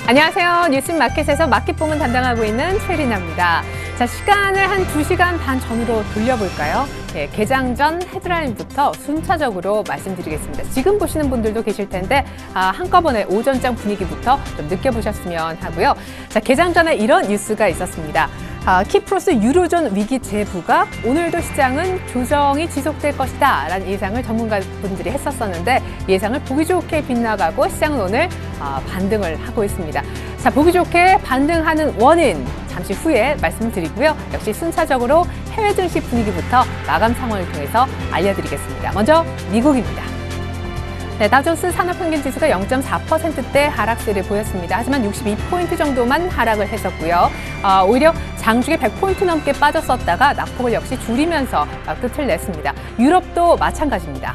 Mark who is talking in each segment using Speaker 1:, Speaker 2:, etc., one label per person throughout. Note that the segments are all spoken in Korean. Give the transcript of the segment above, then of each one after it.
Speaker 1: 안녕하세요. 뉴스마켓에서 마켓 부문 담당하고 있는 최리나입니다. 자, 시간을 한 2시간 반 전으로 돌려볼까요? 네, 개장 전 헤드라인부터 순차적으로 말씀드리겠습니다. 지금 보시는 분들도 계실 텐데 한꺼번에 오전장 분위기부터 좀 느껴보셨으면 하고요. 자, 개장 전에 이런 뉴스가 있었습니다. 키프로스 유로존 위기 제부가 오늘도 시장은 조정이 지속될 것이다 라는 예상을 전문가분들이 했었었는데 예상을 보기 좋게 빗나가고 시장은 오늘 반등을 하고 있습니다. 자, 보기 좋게 반등하는 원인 잠시 후에 말씀드리고요. 역시 순차적으로 해외 증시 분위기부터 마감 상황을 통해서 알려드리겠습니다. 먼저 미국입니다. 네, 다우존스 산업평균지수가 0.4%대 하락세를 보였습니다. 하지만 62포인트 정도만 하락을 했었고요. 오히려 장중에 100포인트 넘게 빠졌었다가 낙폭을 역시 줄이면서 끝을 냈습니다. 유럽도 마찬가지입니다.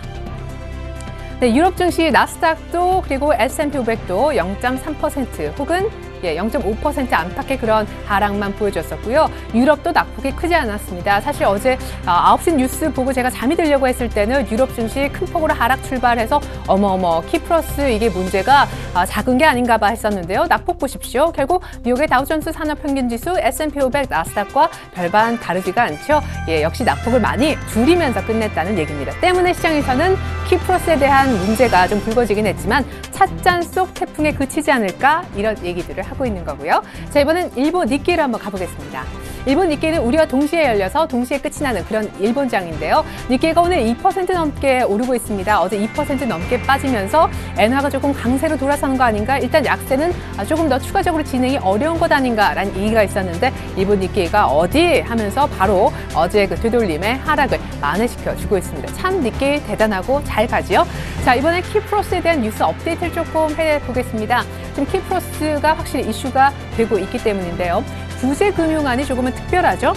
Speaker 1: 네, 유럽 증시 나스닥도 그리고 S&P 500도 0.3% 혹은 0.5% 안팎의 그런 하락만 보여줬었고요. 유럽도 낙폭이 크지 않았습니다. 사실 어제 9시 뉴스 보고 제가 잠이 들려고 했을 때는 유럽 증시 큰 폭으로 하락 출발해서 어머어머 키프로스 이게 문제가 작은 게 아닌가 봐 했었는데요. 낙폭 보십시오. 결국 미국의 다우존스 산업평균지수, S&P 500, 나스닥과 별반 다르지가 않죠. 역시 낙폭을 많이 줄이면서 끝냈다는 얘기입니다. 때문에 시장에서는 키프로스에 대한 문제가 좀 불거지긴 했지만 찻잔 속 태풍에 그치지 않을까 이런 얘기들을 하고 있는 거고요. 자, 이번엔 일본 니케이로 한번 가보겠습니다. 일본 니케이는 우리와 동시에 열려서 동시에 끝이 나는 그런 일본장인데요. 니케이가 오늘 2% 넘게 오르고 있습니다. 어제 2% 넘게 빠지면서 엔화가 조금 강세로 돌아서는 거 아닌가? 일단 약세는 조금 더 추가적으로 진행이 어려운 것 아닌가라는 얘기가 있었는데 일본 니케이가 어디 하면서 바로 어제 그 되돌림의 하락을 만회시켜 주고 있습니다. 참 니케이 대단하고 잘 가지요. 자, 이번에 키프로스에 대한 뉴스 업데이트를 조금 해보겠습니다. 지금 키프로스가 확실히 이슈가 되고 있기 때문인데요. 구제금융안이 조금은 특별하죠.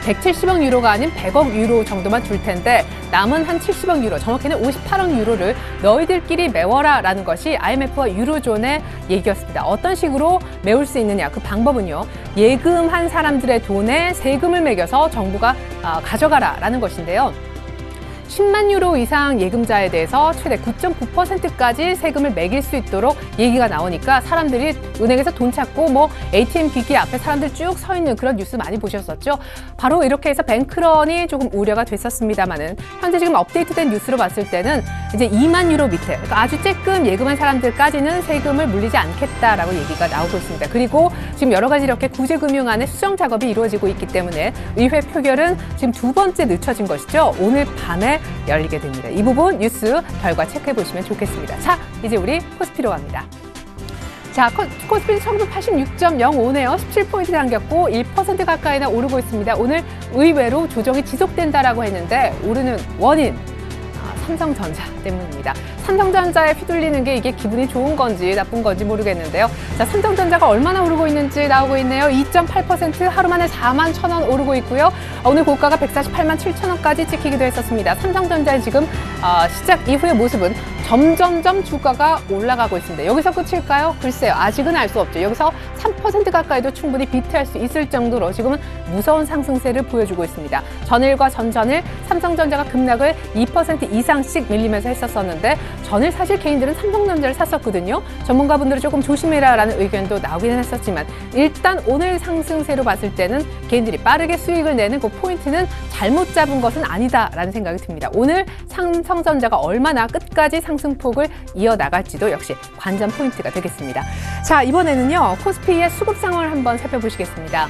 Speaker 1: 170억 유로가 아닌 100억 유로 정도만 줄 텐데 남은 한 70억 유로, 정확히는 58억 유로를 너희들끼리 메워라 라는 것이 IMF와 유로존의 얘기였습니다. 어떤 식으로 메울 수 있느냐, 그 방법은요. 예금한 사람들의 돈에 세금을 매겨서 정부가 가져가라 라는 것인데요. 10만 유로 이상 예금자에 대해서 최대 9.9%까지 세금을 매길 수 있도록 얘기가 나오니까 사람들이 은행에서 돈 찾고 뭐 ATM 기기 앞에 사람들 쭉 서 있는 그런 뉴스 많이 보셨었죠. 바로 이렇게 해서 뱅크런이 조금 우려가 됐었습니다만은 현재 지금 업데이트된 뉴스로 봤을 때는 이제 2만 유로 밑에, 그러니까 아주 쬐끔 예금한 사람들까지는 세금을 물리지 않겠다라고 얘기가 나오고 있습니다. 그리고 지금 여러 가지 이렇게 구제금융안의 수정 작업이 이루어지고 있기 때문에 의회 표결은 지금 2번째 늦춰진 것이죠. 오늘 밤에 열리게 됩니다. 이 부분 뉴스 결과 체크해 보시면 좋겠습니다. 자, 이제 우리 코스피로 갑니다. 자, 코스피 1986.05네요. 17포인트 당겼고 1% 가까이나 오르고 있습니다. 오늘 의외로 조정이 지속된다라고 했는데 오르는 원인 삼성전자 때문입니다. 삼성전자에 휘둘리는 게 이게 기분이 좋은 건지 나쁜 건지 모르겠는데요. 자, 삼성전자가 얼마나 오르고 있는지 나오고 있네요. 2.8% 하루 만에 4만 1,000원 오르고 있고요. 오늘 고가가 148만 7,000원까지 찍히기도 했었습니다. 삼성전자의 지금 시작 이후의 모습은 점점점 주가가 올라가고 있습니다. 여기서 끝일까요? 글쎄요. 아직은 알 수 없죠. 여기서 3% 가까이도 충분히 비트할 수 있을 정도로 지금은 무서운 상승세를 보여주고 있습니다. 전일과 전전일 삼성전자가 급락을 2% 이상씩 밀리면서 했었었는데 전일 사실 개인들은 삼성전자를 샀었거든요. 전문가분들은 조금 조심해라라는 의견도 나오기는 했었지만 일단 오늘 상승세로 봤을 때는 개인들이 빠르게 수익을 내는 그 포인트는 잘못 잡은 것은 아니다라는 생각이 듭니다. 오늘 삼성전자가 얼마나 끝까지 상승폭을 이어나갈지도 역시 관전 포인트가 되겠습니다. 자, 이번에는요. 코스피의 수급 상황을 한번 살펴보시겠습니다.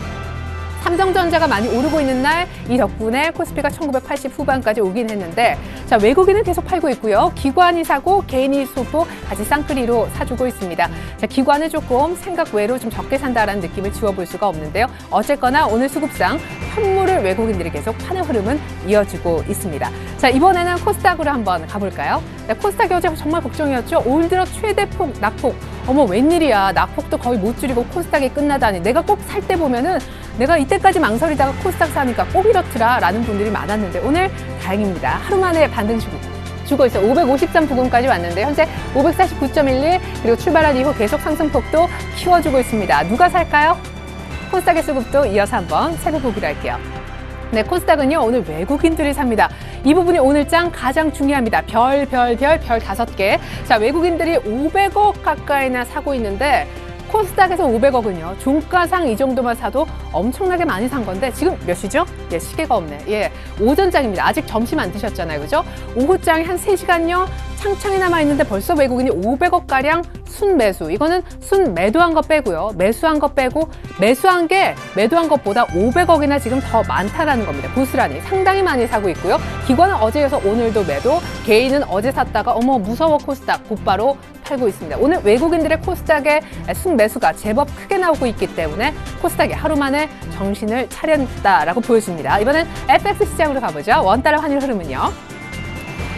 Speaker 1: 삼성전자가 많이 오르고 있는 날 이 덕분에 코스피가 1980 후반까지 오긴 했는데 자, 외국인은 계속 팔고 있고요. 기관이 사고 개인이 소폭 같이 쌍끌이로 사주고 있습니다. 자, 기관은 조금 생각 외로 좀 적게 산다라는 느낌을 지워볼 수가 없는데요. 어쨌거나 오늘 수급상 현물을 외국인들이 계속 파는 흐름은 이어지고 있습니다. 자, 이번에는 코스닥으로 한번 가볼까요? 자, 코스닥이 어제 정말 걱정이었죠. 올 들어 최대폭 낙폭. 어머, 웬일이야. 낙폭도 거의 못 줄이고 코스닥이 끝나다니. 내가 꼭 살 때 보면은 내가 이때까지 망설이다가 코스닥 사니까 꼭 이렇더라 라는 분들이 많았는데 오늘 다행입니다. 하루 만에 반등 주고 있어요. 553 부근까지 왔는데 현재 549.11 그리고 출발한 이후 계속 상승폭도 키워주고 있습니다. 누가 살까요? 코스닥의 수급도 이어서 한번 살펴보기로 할게요. 네, 코스닥은요, 오늘 외국인들이 삽니다. 이 부분이 오늘장 가장 중요합니다. 별 5개. 자, 외국인들이 500억 가까이나 사고 있는데, 코스닥에서 500억은요, 종가상 이 정도만 사도 엄청나게 많이 산 건데, 지금 몇 시죠? 예, 시계가 없네. 예, 오전장입니다. 아직 점심 안 드셨잖아요. 그죠? 오후장이 한 3시간요, 창창이 남아있는데 벌써 외국인이 500억가량 순매수. 이거는 순매도한 거 빼고요. 매수한 거 빼고, 매수한 게 매도한 것보다 500억이나 지금 더 많다라는 겁니다. 고스란히. 상당히 많이 사고 있고요. 기관은 어제여서 오늘도 매도, 개인은 어제 샀다가 어머 무서워 코스닥 곧바로 팔고 있습니다. 오늘 외국인들의 코스닥의 순매수가 제법 크게 나오고 있기 때문에 코스닥이 하루 만에 정신을 차렸다라고 보여집니다. 이번엔 FX 시장으로 가보죠. 원달러 환율 흐름은요.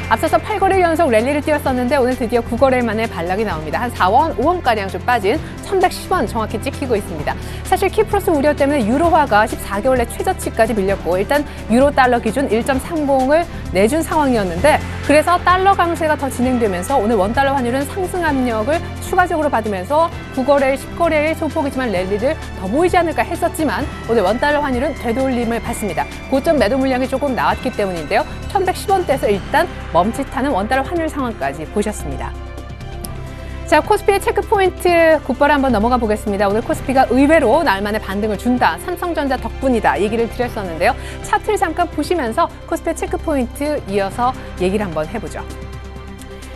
Speaker 1: 앞서서 8거래 연속 랠리를 띄웠었는데 오늘 드디어 9거래 만에 반락이 나옵니다. 한 4원, 5원가량 좀 빠진 1110원 정확히 찍히고 있습니다. 사실 키프로스 우려 때문에 유로화가 14개월 내 최저치까지 밀렸고 일단 유로 달러 기준 1.30을 내준 상황이었는데 그래서 달러 강세가 더 진행되면서 오늘 원달러 환율은 상승 압력을 추가적으로 받으면서 9거래, 10거래의 소폭이지만 랠리를 더 보이지 않을까 했었지만 오늘 원달러 환율은 되돌림을 받습니다. 고점 매도 물량이 조금 나왔기 때문인데요. 1110원대에서 일단 멈칫하는 원달러 환율 상황까지 보셨습니다. 자, 코스피의 체크포인트 곧바로 한번 넘어가 보겠습니다. 오늘 코스피가 의외로 날만에 반등을 준다. 삼성전자 덕분이다. 얘기를 드렸었는데요. 차트를 잠깐 보시면서 코스피의 체크포인트 이어서 얘기를 한번 해보죠.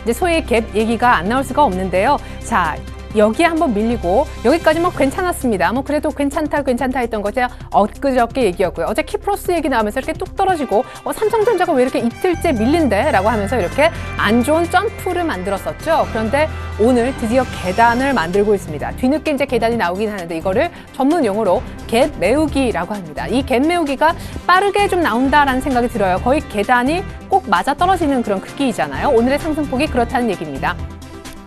Speaker 1: 이제 소위 갭 얘기가 안 나올 수가 없는데요. 자, 여기에 한번 밀리고 여기까지 뭐 괜찮았습니다. 뭐 그래도 괜찮다 했던 것이 엊그저께 얘기였고요. 어제 키프로스 얘기 나오면서 이렇게 뚝 떨어지고 삼성전자가 왜 이렇게 이틀째 밀린대? 라고 하면서 이렇게 안 좋은 점프를 만들었었죠. 그런데 오늘 드디어 계단을 만들고 있습니다. 뒤늦게 이제 계단이 나오긴 하는데 이거를 전문 용어로 갭 메우기라고 합니다. 이 갭 메우기가 빠르게 좀 나온다라는 생각이 들어요. 거의 계단이 꼭 맞아 떨어지는 그런 크기이잖아요. 오늘의 상승폭이 그렇다는 얘기입니다.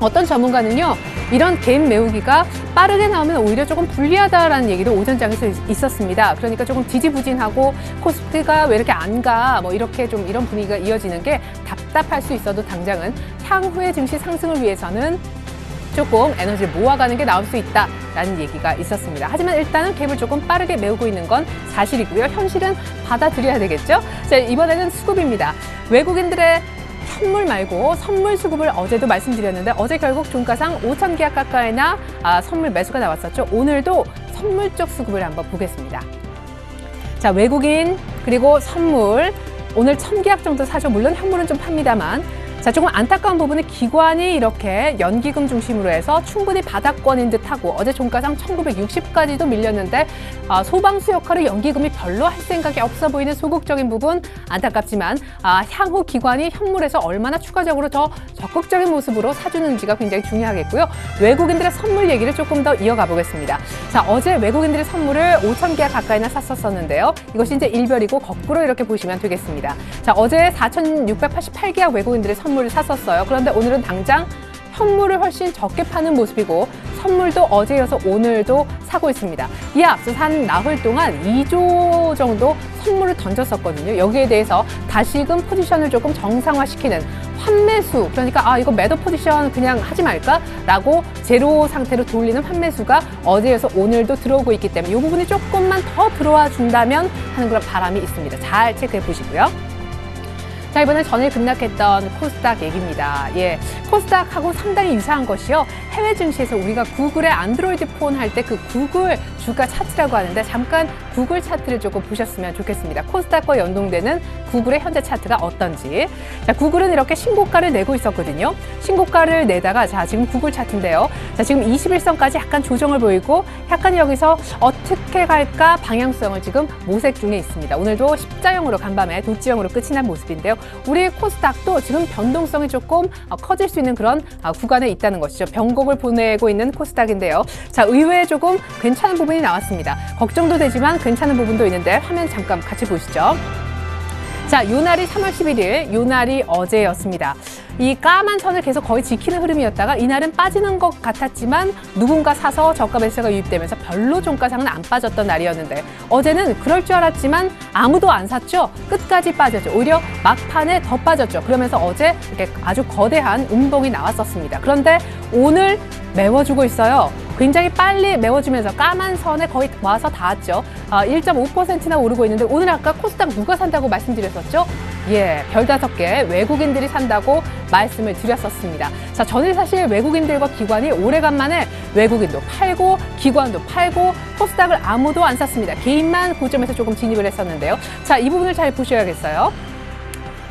Speaker 1: 어떤 전문가는요, 이런 갭 메우기가 빠르게 나오면 오히려 조금 불리하다라는 얘기도 오전장에서 있었습니다. 그러니까 조금 지지부진하고 코스피가 왜 이렇게 안 가? 뭐 이렇게 좀 이런 분위기가 이어지는 게 답답할 수 있어도 당장은 향후의 증시 상승을 위해서는 조금 에너지를 모아가는 게 나올 수 있다라는 얘기가 있었습니다. 하지만 일단은 갭을 조금 빠르게 메우고 있는 건 사실이고요. 현실은 받아들여야 되겠죠? 자, 이번에는 수급입니다. 외국인들의 현물 말고 선물 수급을 어제도 말씀드렸는데 어제 결국 종가상 5,000계약 가까이나 선물 매수가 나왔었죠. 오늘도 선물 쪽 수급을 한번 보겠습니다. 자, 외국인 그리고 선물 오늘 1,000계약 정도 사죠. 물론 현물은 좀 팝니다만 자, 조금 안타까운 부분은 기관이 이렇게 연기금 중심으로 해서 충분히 바닥권인 듯하고 어제 종가상 1960까지도 밀렸는데 소방수 역할을 연기금이 별로 할 생각이 없어 보이는 소극적인 부분 안타깝지만 향후 기관이 현물에서 얼마나 추가적으로 더 적극적인 모습으로 사주는지가 굉장히 중요하겠고요. 외국인들의 선물 얘기를 조금 더 이어가 보겠습니다. 자, 어제 외국인들의 선물을 5,000계약 가까이나 샀었었는데요. 이것이 이제 일별이고 거꾸로 이렇게 보시면 되겠습니다. 자, 어제 4,688계약 외국인들의 선물을 샀었어요. 그런데 오늘은 당장 현물을 훨씬 적게 파는 모습이고 선물도 어제여서 오늘도 사고 있습니다. 이에 앞서 한 나흘 동안 2조 정도 선물을 던졌었거든요. 여기에 대해서 다시금 포지션을 조금 정상화시키는 환매수, 그러니까 이거 매도 포지션 그냥 하지 말까? 라고 제로 상태로 돌리는 환매수가 어제여서 오늘도 들어오고 있기 때문에 이 부분이 조금만 더 들어와 준다면 하는 그런 바람이 있습니다. 잘 체크해 보시고요. 자, 이번엔 전일 급락했던 코스닥 얘기입니다. 예, 코스닥하고 상당히 유사한 것이요. 해외 증시에서 우리가 구글의 안드로이드 폰 할 때 그 구글 주가 차트라고 하는데 잠깐 구글 차트를 조금 보셨으면 좋겠습니다. 코스닥과 연동되는 구글의 현재 차트가 어떤지. 자, 구글은 이렇게 신고가를 내고 있었거든요. 신고가를 내다가 자, 지금 구글 차트인데요. 자, 지금 21선까지 약간 조정을 보이고 약간 여기서 어떻게 갈까 방향성을 지금 모색 중에 있습니다. 오늘도 십자형으로 간밤에 도지형으로 끝이 난 모습인데요. 우리 코스닥도 지금 변동성이 조금 커질 수 있는 그런 구간에 있다는 것이죠. 변곡을 보내고 있는 코스닥인데요. 자, 의외에 조금 괜찮은 부분이 나왔습니다. 걱정도 되지만 괜찮은 부분도 있는데 화면 잠깐 같이 보시죠. 자, 요 날이 3월 11일, 요 날이 어제였습니다. 이 까만 선을 계속 거의 지키는 흐름이었다가 이날은 빠지는 것 같았지만 누군가 사서 저가 매수가 유입되면서 별로 종가상은 안 빠졌던 날이었는데 어제는 그럴 줄 알았지만 아무도 안 샀죠. 끝까지 빠졌죠. 오히려 막판에 더 빠졌죠. 그러면서 어제 이렇게 아주 거대한 음봉이 나왔었습니다. 그런데 오늘 메워주고 있어요. 굉장히 빨리 메워지면서 까만 선에 거의 와서 닿았죠. 1.5%나 오르고 있는데 오늘 아까 코스닥 누가 산다고 말씀드렸었죠? 예, 별 5개 외국인들이 산다고 말씀을 드렸었습니다. 자, 전일 사실 외국인들과 기관이 오래간만에 외국인도 팔고 기관도 팔고 코스닥을 아무도 안 샀습니다. 개인만 고점에서 조금 진입을 했었는데요. 자, 이 부분을 잘 보셔야겠어요.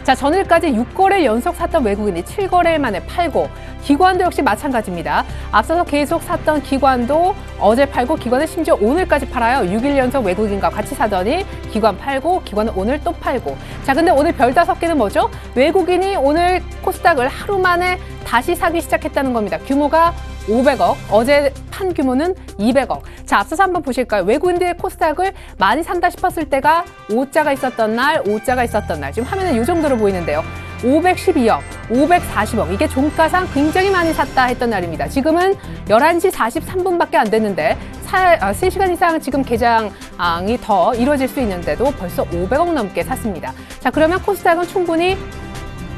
Speaker 1: 자, 전일까지 6거래일 연속 샀던 외국인이 7거래일 만에 팔고 기관도 역시 마찬가지입니다. 앞서서 계속 샀던 기관도 어제 팔고 기관은 심지어 오늘까지 팔아요. 6일 연속 외국인과 같이 사더니 기관 팔고 기관은 오늘 또 팔고. 자, 근데 오늘 별 5개는 뭐죠? 외국인이 오늘 코스닥을 하루 만에 다시 사기 시작했다는 겁니다. 규모가 500억, 어제 판 규모는 200억. 자, 앞서서 한번 보실까요? 외국인들의 코스닥을 많이 산다 싶었을 때가 O자가 있었던 날, O자가 있었던 날. 지금 화면에 이 정도로 보이는데요. 512억, 540억. 이게 종가상 굉장히 많이 샀다 했던 날입니다. 지금은 11시 43분밖에 안 됐는데 3시간 이상 지금 개장이 더 이루어질 수 있는데도 벌써 500억 넘게 샀습니다. 자, 그러면 코스닥은 충분히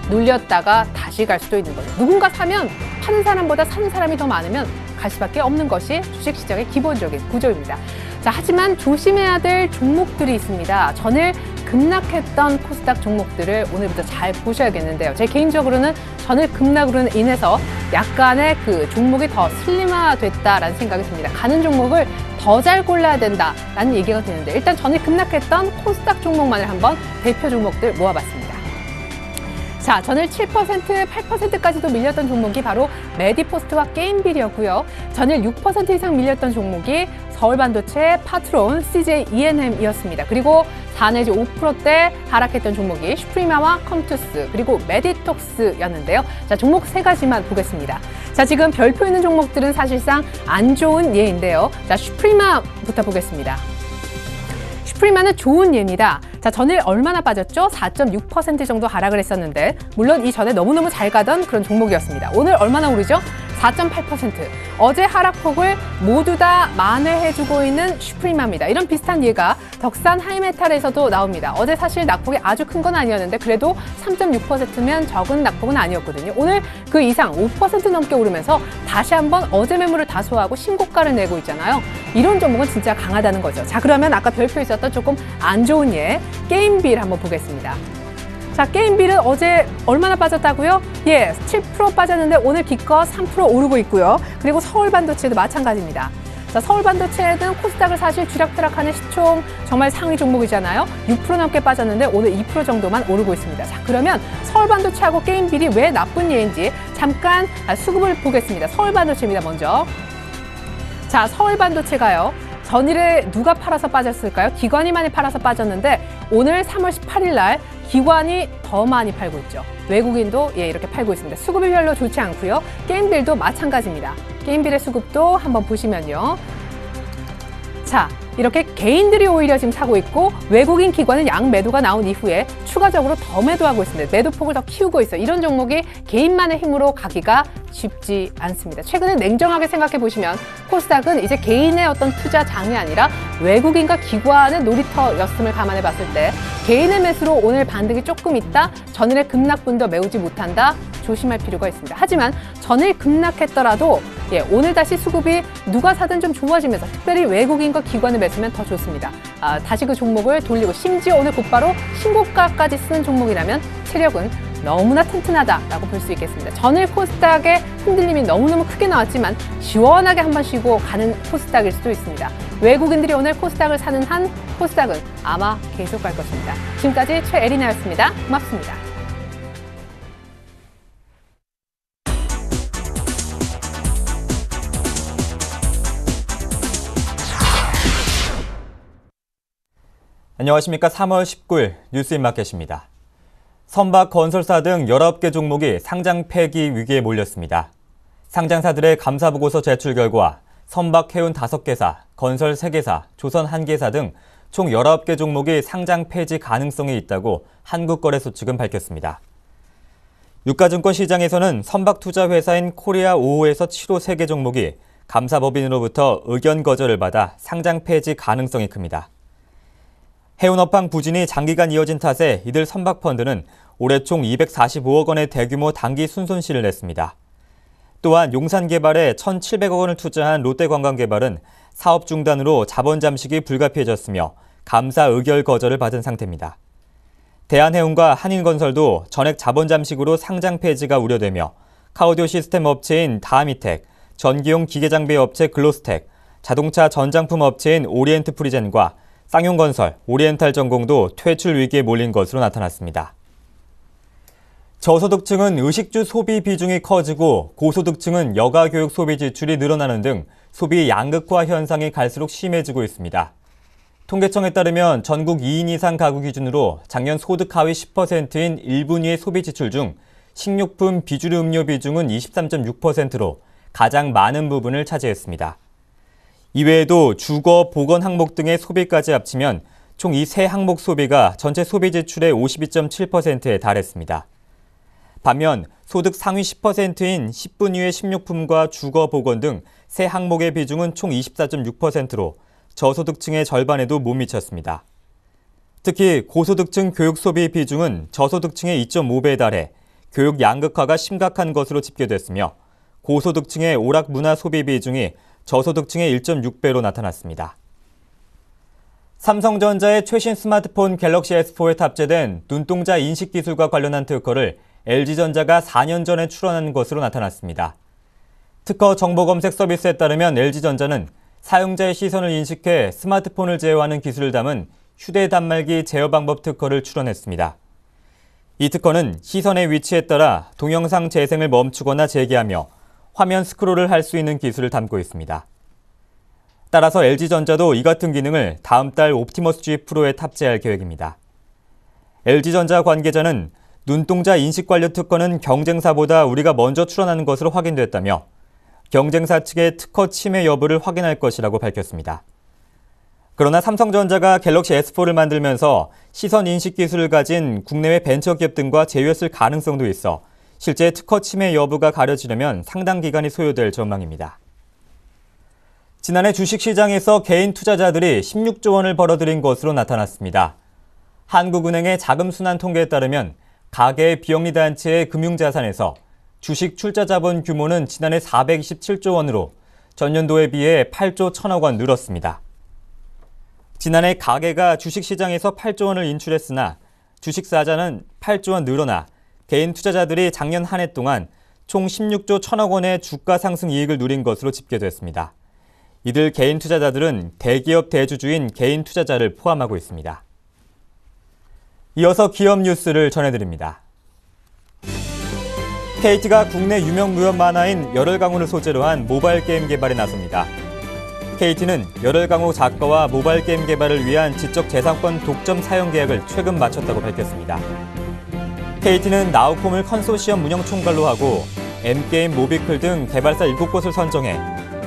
Speaker 1: 눌렸다가 다시 갈 수도 있는 거죠. 누군가 사면 파는 사람보다 사는 사람이 더 많으면 갈 수밖에 없는 것이 주식시장의 기본적인 구조입니다. 자, 하지만 조심해야 될 종목들이 있습니다. 전일 급락했던 코스닥 종목들을 오늘부터 잘 보셔야겠는데요. 제 개인적으로는 전일 급락으로 인해서 약간의 그 종목이 더 슬림화됐다라는 생각이 듭니다. 가는 종목을 더 잘 골라야 된다라는 얘기가 되는데 일단 전일 급락했던 코스닥 종목만을 한번 대표 종목들 모아봤습니다. 자, 전일 7%, 8%까지도 밀렸던 종목이 바로 메디포스트와 게임빌이었고요. 전일 6% 이상 밀렸던 종목이 서울반도체, 파트론, CJ E&M이었습니다. 그리고 4 내지 5%대 하락했던 종목이 슈프리마와 컴투스, 그리고 메디톡스였는데요. 자, 종목 3가지만 보겠습니다. 자, 지금 별표 있는 종목들은 사실상 안 좋은 예인데요. 자, 슈프리마부터 보겠습니다. 슈프리마는 좋은 예입니다. 자, 전일 얼마나 빠졌죠? 4.6% 정도 하락을 했었는데 물론 이전에 너무너무 잘 가던 그런 종목이었습니다. 오늘 얼마나 오르죠? 4.8%. 어제 하락폭을 모두 다 만회해주고 있는 슈프리마입니다. 이런 비슷한 예가 덕산 하이메탈에서도 나옵니다. 어제 사실 낙폭이 아주 큰 건 아니었는데 그래도 3.6%면 적은 낙폭은 아니었거든요. 오늘 그 이상 5% 넘게 오르면서 다시 한번 어제 매물을 다 소화하고 신고가를 내고 있잖아요. 이런 종목은 진짜 강하다는 거죠. 자, 그러면 아까 별표 있었던 조금 안 좋은 예, 게임빌 한번 보겠습니다. 자, 게임빌은 어제 얼마나 빠졌다고요? 예, 7% 빠졌는데 오늘 기껏 3% 오르고 있고요. 그리고 서울반도체도 마찬가지입니다. 자, 서울반도체는 코스닥을 사실 쥐락펴락하는 시총 정말 상위 종목이잖아요. 6% 넘게 빠졌는데 오늘 2% 정도만 오르고 있습니다. 자, 그러면 서울반도체하고 게임빌이 왜 나쁜 예인지 잠깐 수급을 보겠습니다. 서울반도체입니다, 먼저. 자, 서울반도체가요. 전일에 누가 팔아서 빠졌을까요? 기관이 많이 팔아서 빠졌는데 오늘 3월 18일 날 기관이 더 많이 팔고 있죠. 외국인도 예, 이렇게 팔고 있습니다. 수급이 별로 좋지 않고요. 게임빌도 마찬가지입니다. 게임빌의 수급도 한번 보시면요. 자, 이렇게 개인들이 오히려 지금 사고 있고 외국인 기관은 양매도가 나온 이후에 추가적으로 더 매도하고 있습니다. 매도폭을 더 키우고 있어요. 이런 종목이 개인만의 힘으로 가기가 쉽지 않습니다. 최근에 냉정하게 생각해 보시면 코스닥은 이제 개인의 어떤 투자장이 아니라 외국인과 기관의 놀이터였음을 감안해 봤을 때 개인의 매수로 오늘 반등이 조금 있다, 전일의 급락분도 메우지 못한다, 조심할 필요가 있습니다. 하지만 전일 급락했더라도 예, 오늘 다시 수급이 누가 사든 좀 좋아지면서 특별히 외국인과 기관을 매수면 더 좋습니다. 다시 그 종목을 돌리고 심지어 오늘 곧바로 신고가까지 쓰는 종목이라면 체력은 너무나 튼튼하다라고 볼 수 있겠습니다. 전일 코스닥의 흔들림이 너무너무 크게 나왔지만 시원하게 한번 쉬고 가는 코스닥일 수도 있습니다. 외국인들이 오늘 코스닥을 사는 한 코스닥은 아마 계속 갈 것입니다. 지금까지 최애리나였습니다. 고맙습니다.
Speaker 2: 안녕하십니까. 3월 19일 뉴스인마켓입니다. 선박 건설사 등 19개 종목이 상장 폐기 위기에 몰렸습니다. 상장사들의 감사보고서 제출 결과 선박 해운 5개사, 건설 3개사, 조선 1개사 등 총 19개 종목이 상장 폐지 가능성이 있다고 한국거래소 측은 밝혔습니다. 유가증권 시장에서는 선박투자회사인 코리아 5호에서 7호 3개 종목이 감사법인으로부터 의견 거절을 받아 상장 폐지 가능성이 큽니다. 해운업황 부진이 장기간 이어진 탓에 이들 선박펀드는 올해 총 245억 원의 대규모 단기 순손실을 냈습니다. 또한 용산개발에 1,700억 원을 투자한 롯데관광개발은 사업 중단으로 자본 잠식이 불가피해졌으며 감사 의결 거절을 받은 상태입니다. 대한해운과 한인건설도 전액 자본 잠식으로 상장 폐지가 우려되며 카오디오 시스템 업체인 다하미텍, 전기용 기계장비 업체 글로스텍, 자동차 전장품 업체인 오리엔트 프리젠과 쌍용건설, 오리엔탈전공도 퇴출 위기에 몰린 것으로 나타났습니다. 저소득층은 의식주 소비 비중이 커지고 고소득층은 여가교육 소비 지출이 늘어나는 등 소비 양극화 현상이 갈수록 심해지고 있습니다. 통계청에 따르면 전국 2인 이상 가구 기준으로 작년 소득 하위 10%인 1분위의 소비 지출 중 식료품, 비주류 음료 비중은 23.6%로 가장 많은 부분을 차지했습니다. 이외에도 주거, 보건 항목 등의 소비까지 합치면 총 이 세 항목 소비가 전체 소비 지출의 52.7%에 달했습니다. 반면 소득 상위 10%인 10분위의 식료품과 주거, 보건 등 세 항목의 비중은 총 24.6%로 저소득층의 절반에도 못 미쳤습니다. 특히 고소득층 교육 소비 비중은 저소득층의 2.5배에 달해 교육 양극화가 심각한 것으로 집계됐으며 고소득층의 오락 문화 소비 비중이 저소득층의 1.6배로 나타났습니다. 삼성전자의 최신 스마트폰 갤럭시 S4에 탑재된 눈동자 인식 기술과 관련한 특허를 LG전자가 4년 전에 출원한 것으로 나타났습니다. 특허 정보 검색 서비스에 따르면 LG전자는 사용자의 시선을 인식해 스마트폰을 제어하는 기술을 담은 휴대 단말기 제어 방법 특허를 출원했습니다. 이 특허는 시선의 위치에 따라 동영상 재생을 멈추거나 재개하며 화면 스크롤을 할 수 있는 기술을 담고 있습니다. 따라서 LG전자도 이 같은 기능을 다음 달 옵티머스 G 프로에 탑재할 계획입니다. LG전자 관계자는 눈동자 인식 관련 특허는 경쟁사보다 우리가 먼저 출원하는 것으로 확인됐다며 경쟁사 측의 특허 침해 여부를 확인할 것이라고 밝혔습니다. 그러나 삼성전자가 갤럭시 S4를 만들면서 시선 인식 기술을 가진 국내외 벤처기업 등과 제휴했을 가능성도 있어 실제 특허 침해 여부가 가려지려면 상당 기간이 소요될 전망입니다. 지난해 주식시장에서 개인 투자자들이 16조 원을 벌어들인 것으로 나타났습니다. 한국은행의 자금순환 통계에 따르면 가계 비영리 단체의 금융자산에서 주식 출자 자본 규모는 지난해 427조 원으로 전년도에 비해 8조 1천억 원 늘었습니다. 지난해 가계가 주식시장에서 8조 원을 인출했으나 주식사자는 8조 원 늘어나 개인 투자자들이 작년 한 해 동안 총 16조 1천억 원의 주가 상승 이익을 누린 것으로 집계됐습니다. 이들 개인 투자자들은 대기업 대주주인 개인 투자자를 포함하고 있습니다. 이어서 기업 뉴스를 전해드립니다. KT가 국내 유명 무협 만화인 열혈강호를 소재로 한 모바일 게임 개발에 나섭니다. KT는 열혈강호 작가와 모바일 게임 개발을 위한 지적재산권 독점 사용 계약을 최근 마쳤다고 밝혔습니다. KT는 나우콤을 컨소시엄 운영 총괄로 하고 M게임, 모비클 등 개발사 7곳을 선정해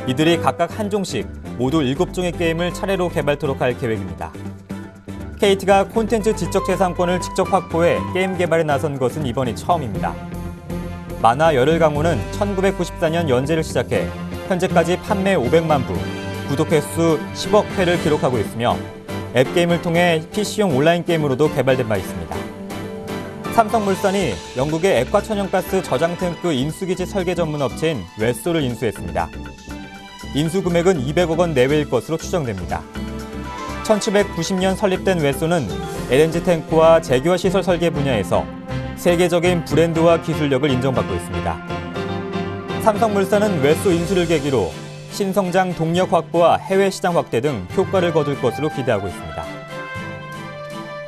Speaker 2: 이들이 각각 한 종씩 모두 7종의 게임을 차례로 개발토록 할 계획입니다. KT가 콘텐츠 지적재산권을 직접 확보해 게임 개발에 나선 것은 이번이 처음입니다. 만화 열혈강호는 1994년 연재를 시작해 현재까지 판매 500만 부, 구독 횟수 10억 회를 기록하고 있으며 앱게임을 통해 PC용 온라인 게임으로도 개발된 바 있습니다. 삼성물산이 영국의 액화 천연가스 저장 탱크 인수기지 설계 전문 업체인 웨소를 인수했습니다. 인수 금액은 200억 원 내외일 것으로 추정됩니다. 1790년 설립된 웨소는 LNG 탱크와 제규화 시설 설계 분야에서 세계적인 브랜드와 기술력을 인정받고 있습니다. 삼성물산은 웨소 인수를 계기로 신성장 동력 확보와 해외 시장 확대 등 효과를 거둘 것으로 기대하고 있습니다.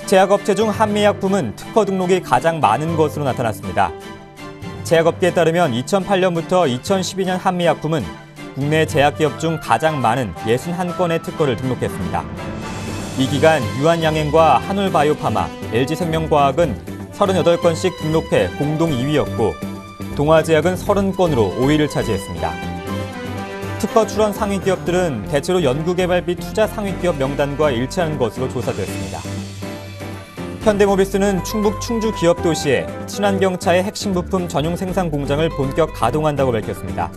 Speaker 2: 제약업체 중 한미약품은 특허 등록이 가장 많은 것으로 나타났습니다. 제약업계에 따르면 2008년부터 2012년 한미약품은 국내 제약기업 중 가장 많은 61건의 특허를 등록했습니다. 이 기간 유한양행과 한울바이오파마, LG생명과학은 38건씩 등록해 공동 2위였고 동아제약은 30건으로 5위를 차지했습니다. 특허 출원 상위 기업들은 대체로 연구개발비 투자 상위 기업 명단과 일치하는 것으로 조사됐습니다. 현대모비스는 충북 충주 기업 도시에 친환경차의 핵심 부품 전용 생산 공장을 본격 가동한다고 밝혔습니다.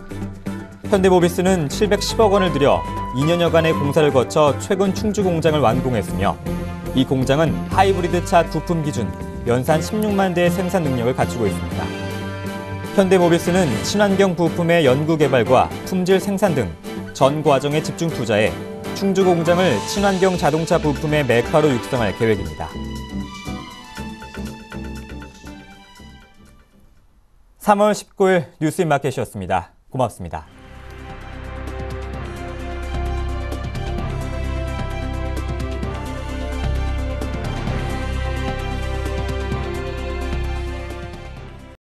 Speaker 2: 현대모비스는 710억 원을 들여 2년여간의 공사를 거쳐 최근 충주 공장을 완공했으며 이 공장은 하이브리드 차 부품 기준 연산 16만 대의 생산 능력을 갖추고 있습니다. 현대모비스는 친환경 부품의 연구 개발과 품질 생산 등 전 과정에 집중 투자해 충주 공장을 친환경 자동차 부품의 메카로 육성할 계획입니다. 3월 19일 뉴스인마켓이었습니다. 고맙습니다.